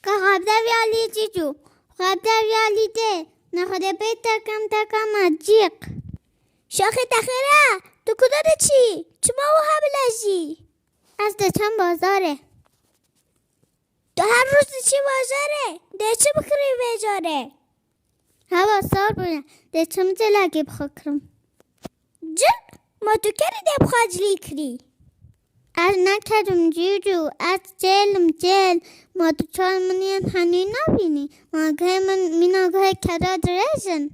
قبضه ویالی جیجو قبضه ویالی ده نخوده بیت تکم اجیق شاخه تخیره تو کدا ده چی؟ چما او لجی از ده چند بازاره تو هر روز ده چی بازاره؟ ده چه بکری بجاره؟ هوا سار بونه ده چم جلگی بخکرم جل ما تو کری ده بخاجلی کری از نکردم جیجو از جل ما تو چال منی هنی نبینی ما گه من مینا گه کرا درزن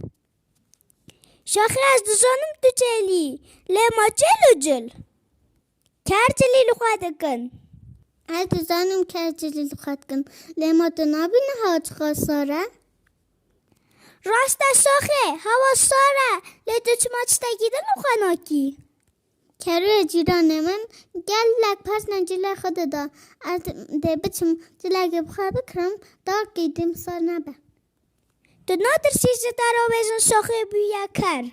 شاخه از دوزانم تو جلی لما جل کر جلی لخواد کن از دوزانم کر جلی لخواد کن لما تو نبینی هاج خواستاره راست شاخه هوا ساره لیتو چما چتا گیده نخواناکی کره جیرانه من گل لک پس نجله خود دا از ده بچم جلگه بخواه بکرم دار گیدیم سار نبه تو نادر شیشه دارا بیزن شاخه بویا کر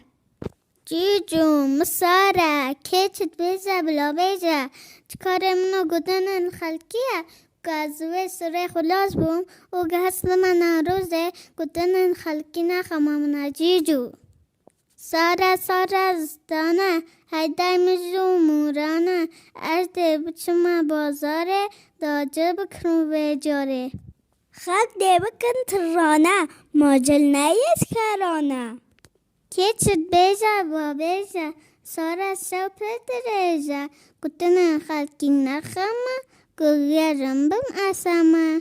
جیجو مساره کچت بیزه بلا بیزه چکاره منو گدن خلکیه گازوه سره خلاص بوم و گهست من روزه گدن خلکی نخمامنا جیجو ساره زدانه هیدای مجو مورانه از ده بچما بازاره داجه بکرم و جاره خاک ده بکن ترانه ماجل نیست کرانه که چد بیجه با بیجه ساره شو پدریجه گتنه خلکی نخمه گوگه رنبم اسمه